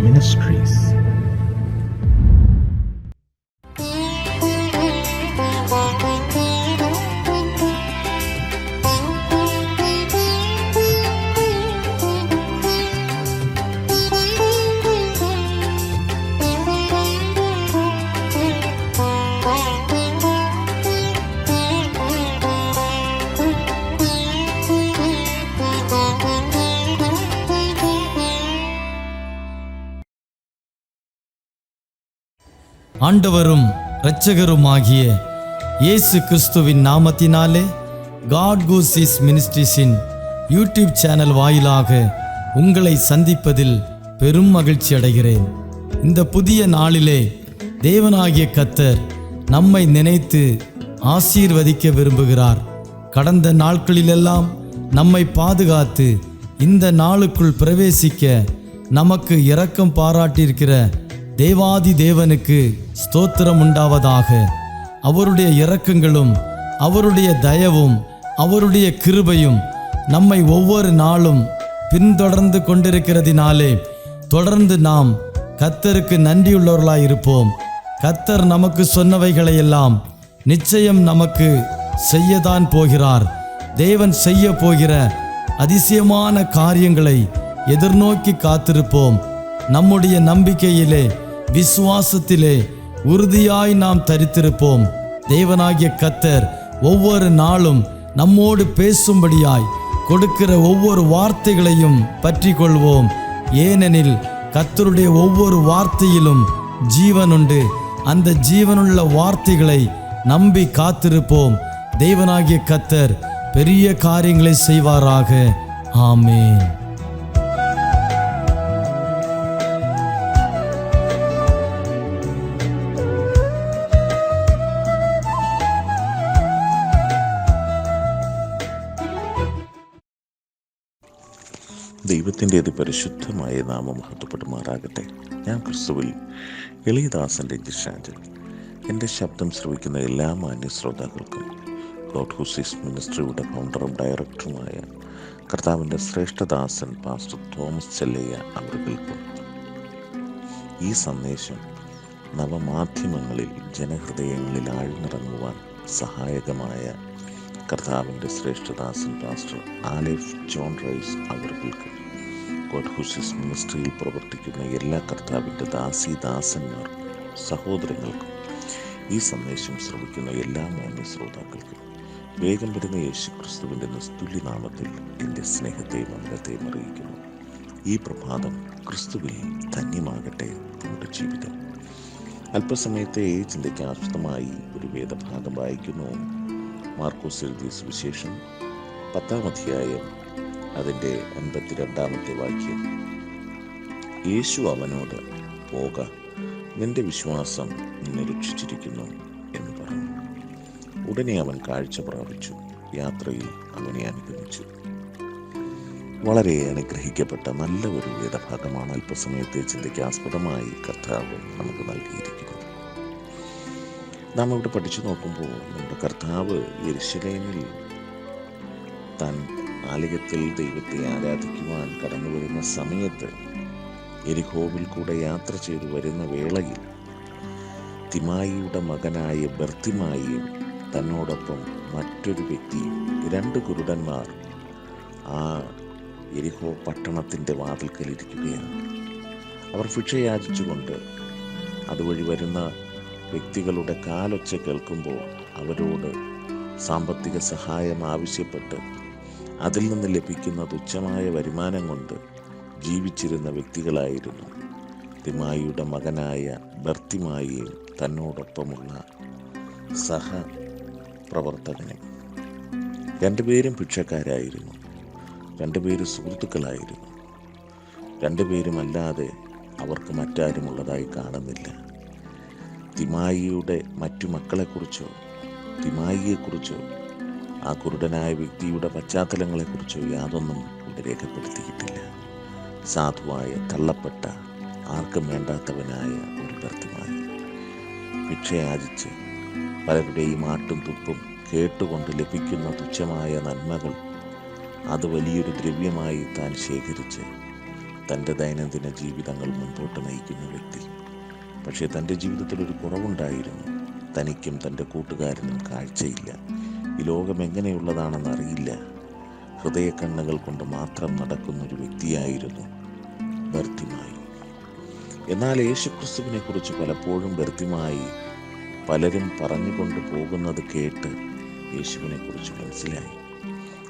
Ministries. ஆண்டவரும் இரட்சகருமாகிய இயேசு கிறிஸ்துவின் நாமத்தினாலே காட் கூசிஸ் மினிஸ்ட்ரீஸின் யூடியூப் சேனல் வாயிலாக உங்களை சந்திப்பதில் பெரும் மகிழ்ச்சி அடைகிறேன். இந்த புதிய நாளிலே தேவனாகிய கர்த்தர் நம்மை நினைத்து ஆசீர்வதிக்க விரும்புகிறார். கடந்த நாட்களிலெல்லாம் நம்மை பாதுகாத்து இந்த நாளுக்குள் பிரவேசிக்க நமக்கு இரக்கம் பாராட்டியிருக்கிற தேவாதி தேவனுக்கு ஸ்தோத்திரம் உண்டாவதாக. அவருடைய இரக்கங்களும் அவருடைய தயவும் அவருடைய கிருபையும் நம்மை ஒவ்வொரு நாளும் பின்தொடர்ந்து கொண்டிருக்கிறதினாலே தொடர்ந்து நாம் கர்த்தருக்கு நன்றியுள்ளவர்களாய் இருப்போம். கர்த்தர் நமக்கு சொன்னவைகளையெல்லாம் நிச்சயம் நமக்கு செய்யத்தான் போகிறார். தேவன் செய்ய போகிற அதிசயமான காரியங்களை எதிர்நோக்கி காத்திருப்போம். நம்முடைய நம்பிக்கையிலே விசுவாசத்திலே உறுதியாய் நாம் தரித்திருப்போம். தேவனாகிய கர்த்தர் ஒவ்வொரு நாளும் நம்மோடு பேசும்படியாய் கொடுக்கிற ஒவ்வொரு வார்த்தைகளையும் பற்றி கொள்வோம். ஏனெனில் கர்த்தருடைய ஒவ்வொரு வார்த்தையிலும் ஜீவன் உண்டு. அந்த ஜீவனுள்ள வார்த்தைகளை நம்பி காத்திருப்போம். தேவனாகிய கர்த்தர் பெரிய காரியங்களை செய்வாராக. ஆமென். ദൈവത്തിൻ്റെ അതിപരിശുദ്ധമായ നാമം മഹത്വപ്പെടുമാറാകട്ടെ. ഞാൻ ക്രിസ്തുവിൽ എളിയദാസൻ്റെ ജിഷാജൻ. എൻ്റെ ശബ്ദം ശ്രവിക്കുന്ന എല്ലാ മാന്യ ശ്രോതാക്കൾക്കും ഗോഡ് ഹൂസിസ് മിനിസ്ട്രിയുടെ ഫൗണ്ടറും ഡയറക്ടറുമായ കർത്താവിൻ്റെ ശ്രേഷ്ഠദാസൻ പാസ്റ്റർ തോമസ് ചെല്ലയ്യ അവർക്കും ഈ സന്ദേശം നവമാധ്യമങ്ങളിൽ ജനഹൃദയങ്ങളിൽ ആഴ്ന്നിറങ്ങുവാൻ സഹായകമായ കർത്താവിൻ്റെ ശ്രേഷ്ഠദാസൻ പാസ്റ്റർ ആലിഫ് ജോൺ റൈസ് അവർക്കും ഗോഡ് ഹൂസിസ് മിനിസ്ട്രിയിൽ പ്രവർത്തിക്കുന്ന എല്ലാ കർത്താവിൻ്റെ ദാസന്മാർക്കും സഹോദരങ്ങൾക്കും ഈ സന്ദേശം ശ്രമിക്കുന്ന എല്ലാ മാന്യ ശ്രോതാക്കൾക്കും വേഗം വരുന്ന യേശു ക്രിസ്തുവിൻ്റെ നിസ്തുല്യ നാമത്തിൽ എൻ്റെ സ്നേഹത്തെയും വന്ദനത്തെയും അറിയിക്കുന്നു. ഈ പ്രഭാതം ക്രിസ്തുവിൽ ധന്യമാകട്ടെ നമ്മുടെ ജീവിതം. അല്പസമയത്തെ ഈ ചിന്തയ്ക്ക് ആസ്പദമായി ഒരു വേദഭാഗം വായിക്കുന്നു. മാർക്കോസ് എഴുതിയ സുവിശേഷം 10-ാം അധ്യായം അതിൻ്റെ 52-ാമത്തെ വാക്യം. യേശു അവനോട്, പോക, നിന്റെ വിശ്വാസം നിന്നെ രക്ഷിച്ചിരിക്കുന്നു എന്ന് പറഞ്ഞു. ഉടനെ അവൻ കാഴ്ച പ്രാപിച്ചു. യാത്രയിൽ അവനെ അനുഗമിച്ചു. വളരെ അനുഗ്രഹിക്കപ്പെട്ട നല്ല ഒരു വേദഭാഗമാണ് അല്പസമയത്തെ ചിന്തയ്ക്ക് ആസ്പദമായി കർത്താവ് നമുക്ക് നൽകിയിരിക്കുന്നത്. നാം ഇവിടെ പഠിച്ചു നോക്കുമ്പോൾ നമ്മുടെ കർത്താവ് യെരുശലേമിൽ താൻ ആലയത്തിൽ ദൈവത്തെ ആരാധിക്കുവാൻ കടന്നു വരുന്ന സമയത്ത് യെരിഹോവിൽ കൂടെ യാത്ര ചെയ്തു വരുന്ന വേളയിൽ തിമായിയുടെ മകനായ ബർത്തിമായിയും തന്നോടൊപ്പം മറ്റൊരു വ്യക്തിയും 2 കുരുടന്മാർ ആ യെരിഹോ പട്ടണത്തിൻ്റെ വാതിൽക്കലിരിക്കുകയാണ്. അവർ ഭിക്ഷ യാചിച്ചുകൊണ്ട് അതുവഴി വരുന്ന വ്യക്തികളുടെ കാലൊച്ച കേൾക്കുമ്പോൾ അവരോട് സാമ്പത്തിക സഹായം ആവശ്യപ്പെട്ട് അതിൽ നിന്ന് ലഭിക്കുന്ന തുച്ഛമായ വരുമാനം കൊണ്ട് ജീവിച്ചിരുന്ന വ്യക്തികളായിരുന്നു തിമായിയുടെ മകനായ ബർത്തിമായിയും തന്നോടൊപ്പമുള്ള സഹപ്രവർത്തകനും. 2 പേരും ഭിക്ഷക്കാരായിരുന്നു. 2 പേരും സുഹൃത്തുക്കളായിരുന്നു. 2 പേരുമല്ലാതെ അവർക്ക് മറ്റാരുമുള്ളതായി കാണുന്നില്ല. തിമായിയുടെ മറ്റു മക്കളെക്കുറിച്ചോ തിമായിയെക്കുറിച്ചോ ആ കുരുടനായ വ്യക്തിയുടെ പശ്ചാത്തലങ്ങളെക്കുറിച്ചോ യാതൊന്നും ഇവിടെ രേഖപ്പെടുത്തിയിട്ടില്ല. സാധുവായ, തള്ളപ്പെട്ട, ആർക്കും വേണ്ടാത്തവനായ ഒരു ബർത്തിമായി ഭിക്ഷയാചിച്ച് പലരുടെയും ആട്ടും തുപ്പും കേട്ടുകൊണ്ട് ലഭിക്കുന്ന തുച്ഛമായ നന്മകൾ അത് വലിയൊരു ദ്രവ്യമായി താൻ ശേഖരിച്ച് തൻ്റെ ദൈനംദിന ജീവിതങ്ങൾ മുൻപോട്ട് നയിക്കുന്ന വ്യക്തി. പക്ഷേ തൻ്റെ ജീവിതത്തിൽ ഒരു കുറവുണ്ടായിരുന്നു. തനിക്കും തൻ്റെ കൂട്ടുകാരനും കാഴ്ചയില്ല. ഈ ലോകം എങ്ങനെയുള്ളതാണെന്ന് അറിയില്ല. ഹൃദയക്കണ്ണുകൾ കൊണ്ട് മാത്രം നടക്കുന്ന ഒരു വ്യക്തിയായിരുന്നു ബർത്തിമായി. എന്നാൽ യേശുക്രിസ്തുവിനെ കുറിച്ച് പലപ്പോഴും ബർത്തിമായി പലരും പറഞ്ഞുകൊണ്ട് പോകുന്നത് കേട്ട് യേശുവിനെ കുറിച്ച് മനസ്സിലായി.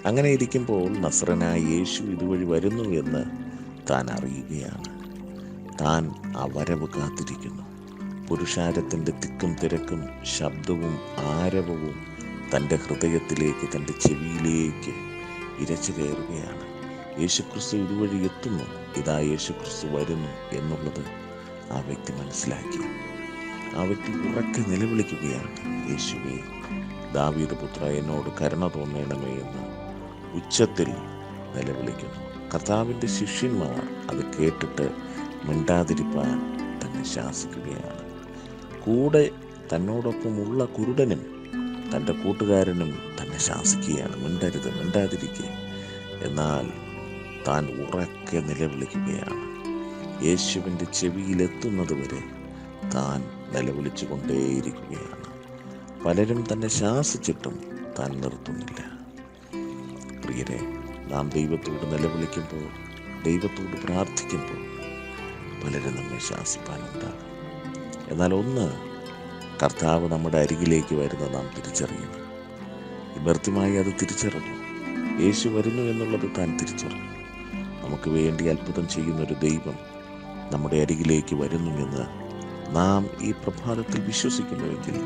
അങ്ങനെ ഇരിക്കുമ്പോൾ നസ്രനായ യേശു ഇതുവഴി വരുന്നു എന്ന് താൻ അറിയുകയാണ്. താൻ ആ വരവ് കാത്തിരിക്കുന്നു. പുരുഷാരത്തിൻ്റെ തിക്കും തിരക്കും ശബ്ദവും ആരവവും തൻ്റെ ഹൃദയത്തിലേക്ക്, തൻ്റെ ചെവിയിലേക്ക് ഇരച്ചു കയറുകയാണ്. യേശുക്രിസ്തു ഇതുവഴി എത്തുന്നു, ഇതാ യേശുക്രിസ്തു വരുന്നു എന്നുള്ളത് ആ വ്യക്തി മനസ്സിലാക്കി. ആ വ്യക്തി ഉറക്കെ നിലവിളിക്കുകയാണ്, യേശുവേ, ദാവീദ് പുത്ര, എന്നോട് കരുണ തോന്നണമേ എന്ന് ഉച്ചത്തിൽ നിലവിളിക്കുന്നു. കർത്താവിൻ്റെ ശിഷ്യന്മാർ അത് കേട്ടിട്ട് മിണ്ടാതിരിപ്പാൻ തന്നെ ശാസിക്കുകയാണ്. കൂടെ തന്നോടൊപ്പമുള്ള കുരുടനും തൻ്റെ കൂട്ടുകാരനും തന്നെ ശാസിക്കുകയാണ്, മിണ്ടരുത്, മിണ്ടാതിരിക്കുക. എന്നാൽ താൻ ഉറക്കെ നിലവിളിക്കുകയാണ്. യേശുവിൻ്റെ ചെവിയിലെത്തുന്നത് വരെ താൻ നിലവിളിച്ചു കൊണ്ടേയിരിക്കുകയാണ്. പലരും തന്നെ ശാസിച്ചിട്ടും താൻ നിർത്തുന്നില്ല. പ്രിയരെ, നാം ദൈവത്തോട് നിലവിളിക്കുമ്പോൾ, ദൈവത്തോട് പ്രാർത്ഥിക്കുമ്പോൾ പലരും നമ്മെ ശാസിപ്പാനുണ്ടാകും. എന്നാൽ ഒന്ന്, കർത്താവ് നമ്മുടെ അരികിലേക്ക് വരുന്നത് നാം തിരിച്ചറിയണം. ബർത്തിമായി അത് തിരിച്ചറിഞ്ഞു. യേശു വരുന്നു എന്നുള്ളത് താൻ തിരിച്ചറിഞ്ഞു. നമുക്ക് വേണ്ടി അത്ഭുതം ചെയ്യുന്നൊരു ദൈവം നമ്മുടെ അരികിലേക്ക് വരുന്നുവെന്ന് നാം ഈ പ്രഭാതത്തിൽ വിശ്വസിക്കുന്നുവെങ്കിൽ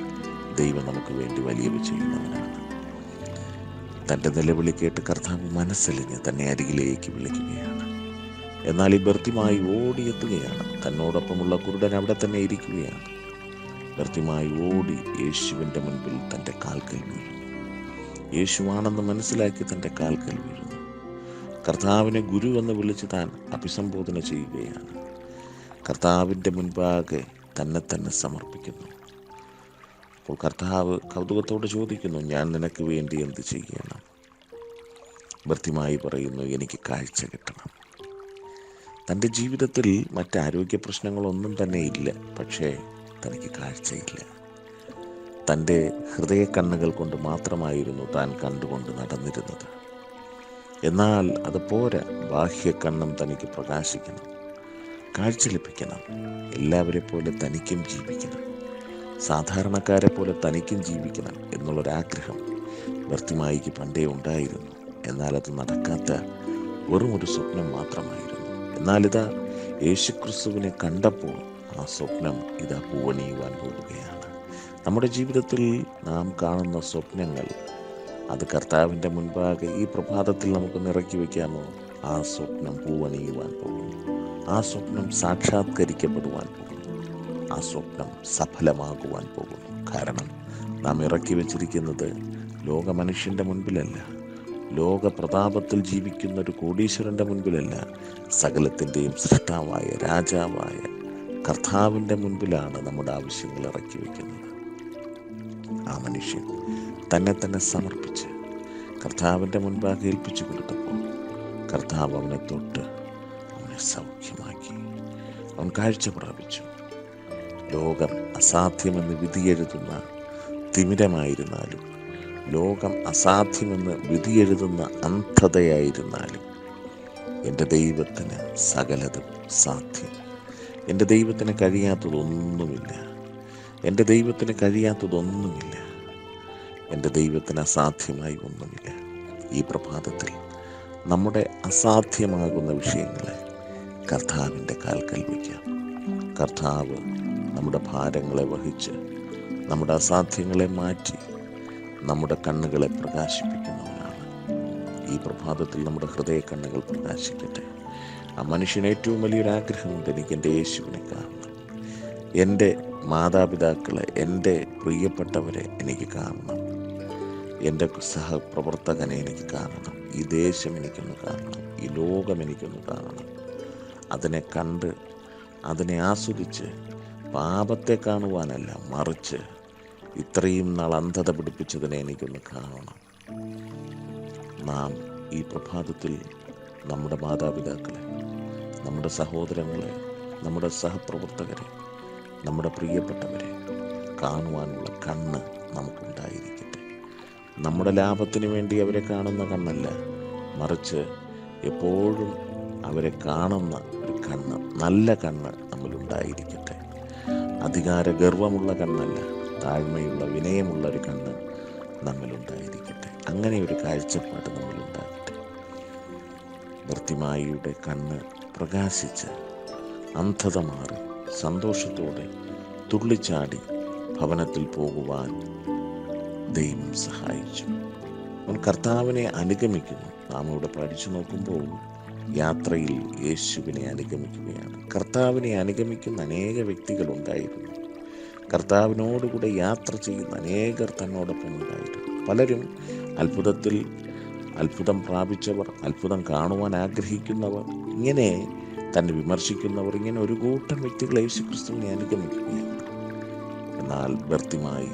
ദൈവം നമുക്ക് വേണ്ടി വലിയവ ചെയ്യുന്നവനാണ്. തൻ്റെ നിലവിളി കേട്ട് കർത്താവ് മനസ്സലിഞ്ഞ് തന്നെ അരികിലേക്ക് വിളിക്കുകയാണ്. എന്നാൽ ഈ ബർത്തിമായി ഓടിയെത്തുകയാണ്. തന്നോടൊപ്പമുള്ള കുരുടൻ അവിടെ തന്നെ ഇരിക്കുകയാണ്. ബർത്തിമായി ഓടി യേശുവിൻ്റെ മുൻപിൽ തൻ്റെ കാൽക്കൽ വീഴുന്നു. യേശുവാണെന്ന് മനസ്സിലാക്കി തൻ്റെ കാൽക്കൽ വീഴുന്നു. കർത്താവിനെ ഗുരു എന്ന് വിളിച്ച് താൻ അഭിസംബോധന ചെയ്യുകയാണ്. കർത്താവിൻ്റെ മുൻപാകെ തന്നെ സമർപ്പിക്കുന്നു. അപ്പോൾ കർത്താവ് കൗതുകത്തോടെ ചോദിക്കുന്നു, ഞാൻ നിനക്ക് വേണ്ടി എന്ത് ചെയ്യണം? ബർത്തിമായി പറയുന്നു, എനിക്ക് കാഴ്ച കിട്ടണം. തൻ്റെ ജീവിതത്തിൽ മറ്റാരോഗ്യ പ്രശ്നങ്ങളൊന്നും തന്നെ ഇല്ല, പക്ഷേ തനിക്ക് കാഴ്ചയില്ല. തൻ്റെ ഹൃദയക്കണ്ണുകൾ കൊണ്ട് മാത്രമായിരുന്നു താൻ കണ്ടുകൊണ്ട് നടന്നിരുന്നത്. എന്നാൽ അത് പോരാ, ബാഹ്യക്കണ്ണും തനിക്ക് പ്രകാശിക്കണം, കാഴ്ച ലഭിക്കണം. എല്ലാവരെ പോലെ തനിക്കും ജീവിക്കണം, സാധാരണക്കാരെ പോലെ തനിക്കും ജീവിക്കണം എന്നുള്ളൊരാഗ്രഹം ബർത്തിമായിക്ക് പണ്ടേ ഉണ്ടായിരുന്നു. എന്നാൽ അത് നടക്കാത്ത വെറും ഒരു സ്വപ്നം മാത്രമായിരുന്നു. എന്നാൽ ഇതാ യേശുക്രിസ്തുവിനെ കണ്ടപ്പോൾ ആ സ്വപ്നം ഇതാ പൂവണിയുവാൻ പോവുകയാണ്. നമ്മുടെ ജീവിതത്തിൽ നാം കാണുന്ന സ്വപ്നങ്ങൾ അത് കർത്താവിൻ്റെ മുൻപാകെ ഈ പ്രഭാതത്തിൽ നമുക്ക് നിറക്കി വയ്ക്കാമോ? ആ സ്വപ്നം പൂവണിയുവാൻ പോകുന്നു. ആ സ്വപ്നം സാക്ഷാത്കരിക്കപ്പെടുവാൻ പോകുന്നു. ആ സ്വപ്നം സഫലമാകുവാൻ പോകുന്നു. കാരണം നാം ഇറക്കി വച്ചിരിക്കുന്നത് ലോക മനുഷ്യൻ്റെ മുൻപിലല്ല, ലോക പ്രതാപത്തിൽ ജീവിക്കുന്ന ഒരു കോടീശ്വരൻ്റെ മുൻപിലല്ല, സകലത്തിൻ്റെയും സൃഷ്ടാവായ രാജാവായ കർത്താവിൻ്റെ മുൻപിലാണ് നമ്മുടെ ആവശ്യങ്ങൾ ഇറക്കി വയ്ക്കുന്നത്. ആ മനുഷ്യൻ തന്നെ സമർപ്പിച്ച് കർത്താവിൻ്റെ മുൻപാകെ ഏൽപ്പിച്ചു കൊടുത്തപ്പോൾ കർത്താവ് അവനെ തൊട്ട് അവനെ സൗഖ്യമാക്കി. അവൻ കാഴ്ച പ്രാപിച്ചു. ലോകം അസാധ്യമെന്ന് വിധിയെഴുതുന്ന തിമിരമായിരുന്നാലും, ലോകം അസാധ്യമെന്ന് വിധിയെഴുതുന്ന അന്ധതയായിരുന്നാലും, എൻ്റെ ദൈവത്തിന് സകലതും സാധ്യം. എൻ്റെ ദൈവത്തിന് കഴിയാത്തതൊന്നുമില്ല. എൻ്റെ ദൈവത്തിന് കഴിയാത്തതൊന്നുമില്ല. എൻ്റെ ദൈവത്തിന് അസാധ്യമായി ഒന്നുമില്ല. ഈ പ്രഭാതത്തിൽ നമ്മുടെ അസാധ്യമാകുന്ന വിഷയങ്ങളെ കർത്താവിൻ്റെ കാൽക്കൽ വയ്ക്കാം. കർത്താവ് നമ്മുടെ ഭാരങ്ങളെ വഹിച്ച് നമ്മുടെ അസാധ്യങ്ങളെ മാറ്റി നമ്മുടെ കണ്ണുകളെ പ്രകാശിപ്പിക്കുന്നവനാണ്. ഈ പ്രഭാതത്തിൽ നമ്മുടെ ഹൃദയ കണ്ണുകൾ പ്രകാശിക്കട്ടെ. ആ മനുഷ്യന് ഏറ്റവും വലിയൊരു ആഗ്രഹമുണ്ട്, എനിക്ക് എൻ്റെ യേശുവിനെ കാണണം, എൻ്റെ മാതാപിതാക്കളെ, എൻ്റെ പ്രിയപ്പെട്ടവരെ എനിക്ക് കാണണം, എൻ്റെ സഹപ്രവർത്തകനെ എനിക്ക് കാണണം, ഈ ദേശം എനിക്കൊന്ന് കാണണം, ഈ ലോകം എനിക്കൊന്ന് കാണണം. അതിനെ കണ്ട് അതിനെ ആസ്വദിച്ച് പാപത്തെ കാണുവാനല്ല, മറിച്ച് ഇത്രയും നാൾ അന്ധത പിടിപ്പിച്ചതിനെ എനിക്കൊന്ന് കാണണം. നാം ഈ പ്രഭാതത്തിൽ നമ്മുടെ മാതാപിതാക്കളെ, നമ്മുടെ സഹോദരങ്ങളെ, നമ്മുടെ സഹപ്രവർത്തകരെ, നമ്മുടെ പ്രിയപ്പെട്ടവരെ കാണുവാനുള്ള കണ്ണ് നമുക്കുണ്ടായിരിക്കട്ടെ. നമ്മുടെ ലാഭത്തിന് വേണ്ടി അവരെ കാണുന്ന കണ്ണല്ല, മറിച്ച് എപ്പോഴും അവരെ കാണുന്ന ഒരു കണ്ണ്, നല്ല കണ്ണ് നമ്മളുണ്ടായിരിക്കട്ടെ. അധികാര ഗർവമുള്ള കണ്ണല്ല, താഴ്മയുള്ള വിനയമുള്ള ഒരു കണ്ണ് നമ്മളുണ്ടായിരിക്കട്ടെ. അങ്ങനെ ഒരു കാഴ്ചപ്പാട് നമ്മളുണ്ടാകട്ടെ. ബർത്തിമായിയുടെ കണ്ണ് പ്രകാശിച്ച് അന്ധത മാറി സന്തോഷത്തോടെ തുള്ളിച്ചാടി ഭവനത്തിൽ പോകുവാൻ ദൈവം സഹായിച്ചു. അവൻ കർത്താവിനെ അനുഗമിക്കുന്നു. നാം ഇവിടെ പഠിച്ചു നോക്കുമ്പോൾ യാത്രയിൽ യേശുവിനെ അനുഗമിക്കുകയാണ്. കർത്താവിനെ അനുഗമിക്കുന്ന അനേക വ്യക്തികളുണ്ടായിരുന്നു. കർത്താവിനോടുകൂടെ യാത്ര ചെയ്യുന്ന അനേകർ തന്നോടൊപ്പം ഉണ്ടായിരുന്നു. പലരും അത്ഭുതം പ്രാപിച്ചവർ, അത്ഭുതം കാണുവാൻ ആഗ്രഹിക്കുന്നവർ, ഇങ്ങനെ തന്നെ വിമർശിക്കുന്നവർ, ഇങ്ങനെ ഒരു കൂട്ടം വ്യക്തികൾ യേശുക്രിസ്തുവിനെ അനുഗമിക്കുകയാണ്. എന്നാൽ ബർത്തിമായി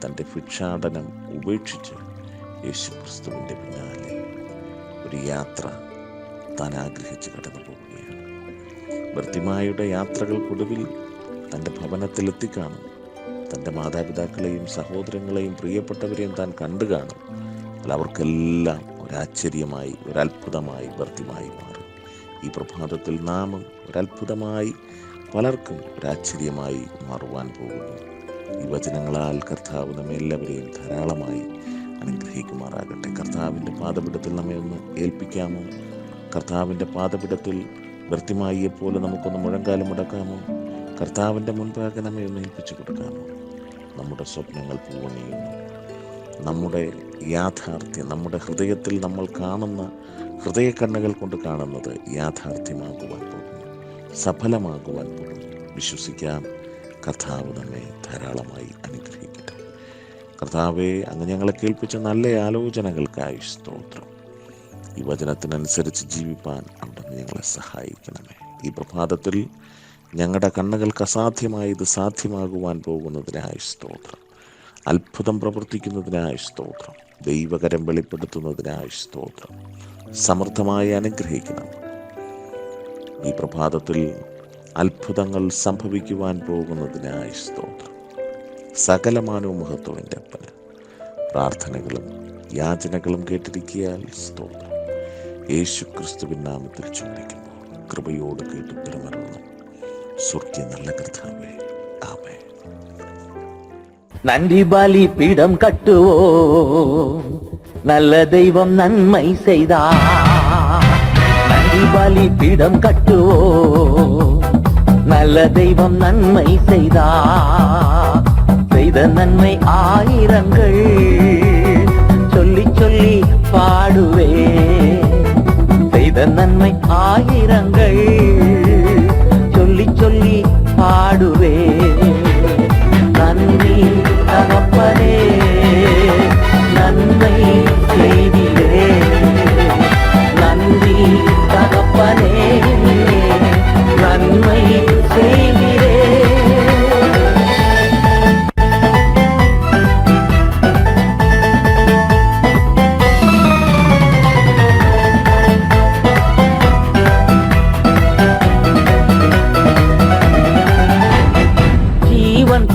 തൻ്റെ ഭിക്ഷാടനം ഉപേക്ഷിച്ച് യേശുക്രിസ്തുവിൻ്റെ പിന്നാലെ ഒരു യാത്ര താൻ ആഗ്രഹിച്ച് കടന്നു പോവുകയാണ്. ബർത്തിമായുടെ യാത്രകൾക്കൊടുവിൽ തൻ്റെ ഭവനത്തിലെത്തിക്കാണും. തൻ്റെ മാതാപിതാക്കളെയും സഹോദരങ്ങളെയും പ്രിയപ്പെട്ടവരെയും താൻ കണ്ടു കാണും. അവർക്കെല്ലാം ഒരാശ്ചര്യമായി, ഒരത്ഭുതമായി ബർത്തിമായി മാറും. ഈ പ്രഭാതത്തിൽ നാമും ഒരത്ഭുതമായി, പലർക്കും ഒരാശ്ചര്യമായി മാറുവാൻ പോകുന്നു. ഈ വചനങ്ങളാൽ കർത്താവ് നമ്മെ എല്ലാവരെയും ധാരാളമായി അനുഗ്രഹിക്കുമാറാകട്ടെ. കർത്താവിൻ്റെ പാദപീഠത്തിൽ നമ്മെ ഒന്ന് ഏൽപ്പിക്കാമോ? കർത്താവിൻ്റെ പാദപീഠത്തിൽ ബർത്തിമായിയെപ്പോലെ നമുക്കൊന്ന് മുഴങ്കാലം മുടക്കാമോ? കർത്താവിൻ്റെ മുൻപാകെ നമ്മെ ഒന്ന് ഏൽപ്പിച്ചു കൊടുക്കാമോ? നമ്മുടെ സ്വപ്നങ്ങൾ പൂവണിയുന്നു. നമ്മുടെ യാഥാർത്ഥ്യം, നമ്മുടെ ഹൃദയത്തിൽ നമ്മൾ കാണുന്ന ഹൃദയക്കണ്ണുകൾ കൊണ്ട് കാണുന്നത് യാഥാർത്ഥ്യമാകുവാൻ പോകുന്നു, സഫലമാകുവാൻ പോകുന്നു. വിശ്വസിക്കാം, കർത്താവ് നമ്മെ ധാരാളമായി അനുഗ്രഹിക്കട്ടെ. കർത്താവെ, അങ്ങ് ഞങ്ങളെ കേൾപ്പിച്ച നല്ല ആലോചനകൾക്കായി സ്തോത്രം. ഈ വചനത്തിനനുസരിച്ച് ജീവിപ്പാൻ അവിടുന്ന് ഞങ്ങളെ സഹായിക്കണമേ. ഈ പ്രഭാതത്തിൽ ഞങ്ങളുടെ കണ്ണുകൾക്ക് അസാധ്യമായത് സാധ്യമാകുവാൻ പോകുന്നതിനായി സ്തോത്രം. അത്ഭുതം പ്രവർത്തിക്കുന്നതിനായി സ്തോത്രം. ദൈവകരം വെളിപ്പെടുത്തുന്നതിനായി സ്തോത്രം. സമൃദ്ധമായി അനുഗ്രഹിക്കണം. ഈ പ്രഭാതത്തിൽ അത്ഭുതങ്ങൾ സംഭവിക്കുവാൻ പോകുന്നതിനായി സ്തോത്രം. സകലമാനവും മഹത്വത്തിൻ്റെ അപ്പന് പ്രാർത്ഥനകളും യാചനകളും കേട്ടിരിക്കിയാൽ സ്തോത്രം. യേശുക്രിസ്തുവിൻ നാമത്തിൽ ചോദിക്കുന്നു, കൃപയോട് കേട്ട് ഉത്തരമരുന്നു സ്വർഗ്ഗ നല്ല കർത്താവേ, ആമേൻ. நன்றி பலி பீடம் கட்டுவோம், நல்ல தெய்வம் நன்மை செய்தார். நன்றி பலி பீடம் கட்டுவோம், நல்ல தெய்வம் நன்மை செய்தார். செய்த நன்மை ஆயிரங்கள் சொல்லி சொல்லி பாடுவே. செய்த நன்மை ஆயிரங்கள் சொல்லி சொல்லி பாடுவே. நன்றி தகப்பனே, நன்மை செய்திலே. நன்றி தகப்பனே, நன்மை செய்திலே.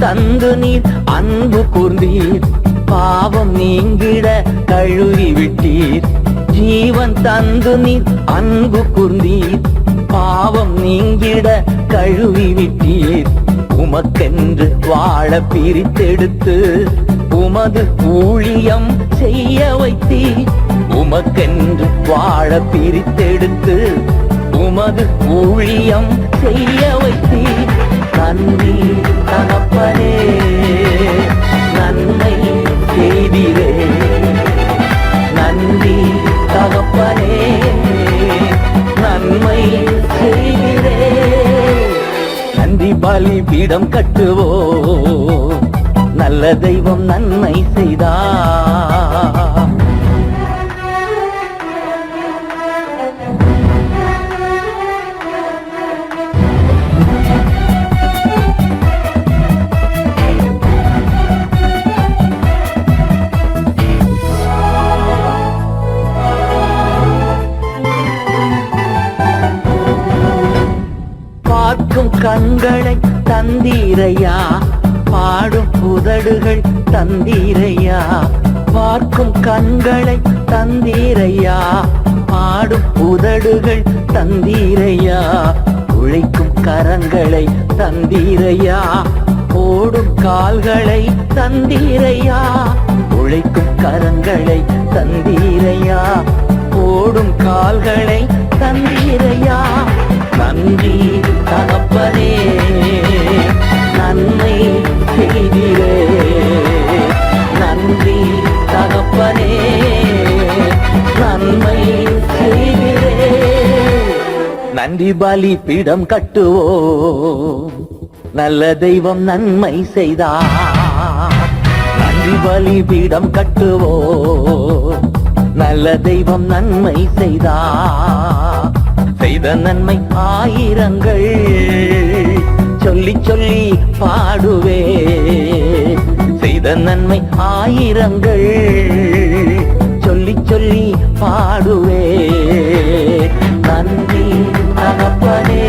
தந்து நீர் அன்பு கூர்ந்தீர், பாவம் நீங்கிட கழுவி விட்டீர். ஜீவன் தந்து நீர் அன்பு கூர்ந்தீர், பாவம் நீங்கிட கழுவி விட்டீர். உமக்கென்று வாழ பிரித்தெடுத்து உமது ஊழியம் செய்ய வைத்தீர். உமக்கென்று வாழ பிரித்தெடுத்து உமது ஊழியம் செய்ய வைத்தீர். நன்றி தகப்பனே, நன்மை செய்திரே. நன்றி தகப்பனே, நன்மை செய்திரே. நன்றி பலி பீடம் கட்டுவோ, நல்ல தெய்வம் நன்மை செய்தார். கண்களை தந்தீரையா, பாடும் உதடுகள் தந்தீரையா. பார்க்கும் கண்களை தந்தீரையா, பாடும் உதடுகள் தந்தீரையா. உழைக்கும் கரங்களை தந்தீரையா, ஓடும் கால்களை தந்தீரையா. உழைக்கும் கரங்களை தந்தீரையா, ஓடும் கால்களை தந்தீரையா. நன்றி தகப்பனே, நன்மை செய்திரே. நன்றி தகப்பனே, நன்மை செய்திரே. நன்றி பலி பீடம் கட்டுவோம், நல்ல தெய்வம் நன்மை செய்தார். நன்றி பலி பீடம் கட்டுவோம், நல்ல தெய்வம் நன்மை செய்தார். செய்த நன்மை ஆயிரங்கள் சொல்லி சொல்லி பாடுவே. செய்த நன்மை ஆயிரங்கள் சொல்லி சொல்லி பாடுவே. நன்றி தகப்பனே.